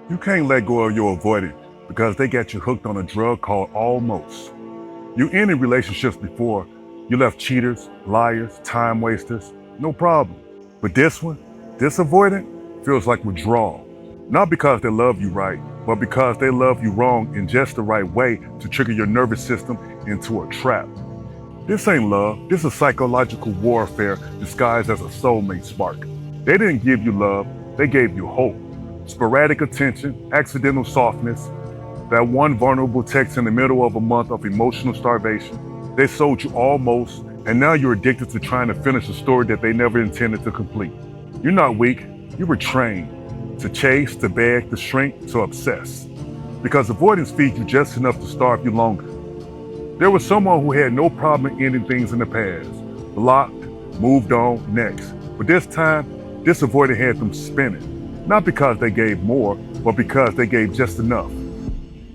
You can't let go of your avoidant because they got you hooked on a drug called almost. You ended relationships before. You left cheaters, liars, time wasters, no problem. But this one, this avoidant, feels like withdrawal. Not because they love you right, but because they love you wrong in just the right way to trigger your nervous system into a trap. This ain't love, this is psychological warfare disguised as a soulmate spark. They didn't give you love, they gave you hope. Sporadic attention, accidental softness, that one vulnerable text in the middle of a month of emotional starvation. They sold you almost, and now you're addicted to trying to finish a story that they never intended to complete. You're not weak, you were trained to chase, to beg, to shrink, to obsess. Because avoidance feeds you just enough to starve you longer. There was someone who had no problem ending things in the past, blocked, moved on, next. But this time, this avoidant had them spinning. Not because they gave more, but because they gave just enough.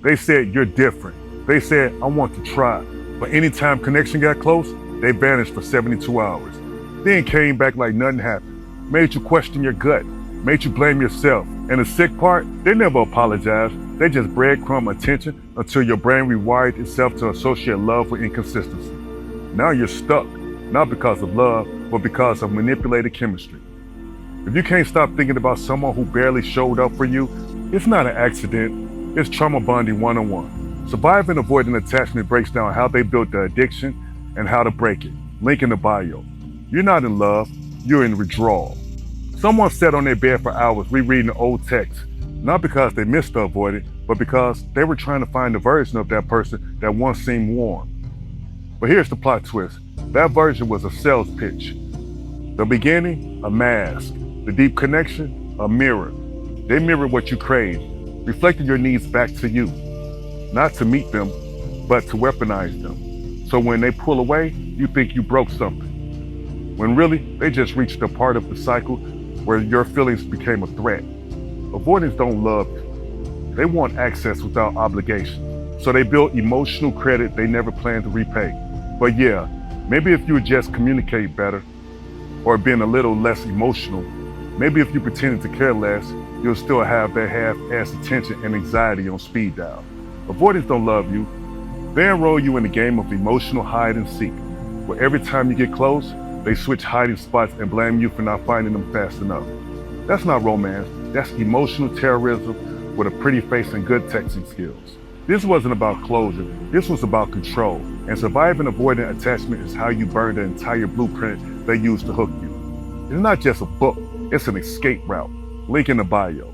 They said, you're different. They said, I want to try. But anytime connection got close, they vanished for 72 hours. Then came back like nothing happened. Made you question your gut. Made you blame yourself. And the sick part, they never apologized. They just breadcrumb attention until your brain rewired itself to associate love with inconsistency. Now you're stuck, not because of love, but because of manipulated chemistry. If you can't stop thinking about someone who barely showed up for you, it's not an accident, it's trauma bonding 101. Surviving Avoidant Attachment breaks down how they built the addiction and how to break it. Link in the bio. You're not in love, you're in withdrawal. Someone sat on their bed for hours rereading the old text, not because they missed the avoidant, but because they were trying to find a version of that person that once seemed warm. But here's the plot twist. That version was a sales pitch. The beginning, a mask. The deep connection, a mirror. They mirror what you crave, reflecting your needs back to you. Not to meet them, but to weaponize them. So when they pull away, you think you broke something. When really, they just reached a part of the cycle where your feelings became a threat. Avoidants don't love you. They want access without obligation. So they build emotional credit they never planned to repay. But yeah, maybe if you would just communicate better, or been a little less emotional, maybe if you pretended to care less, you'll still have that half-assed attention and anxiety on speed dial. Avoidants don't love you. They enroll you in a game of emotional hide and seek, where every time you get close, they switch hiding spots and blame you for not finding them fast enough. That's not romance, that's emotional terrorism with a pretty face and good texting skills. This wasn't about closure, this was about control. And surviving avoidant attachment is how you burn the entire blueprint they used to hook you. It's not just a book, it's an escape route. Link in the bio.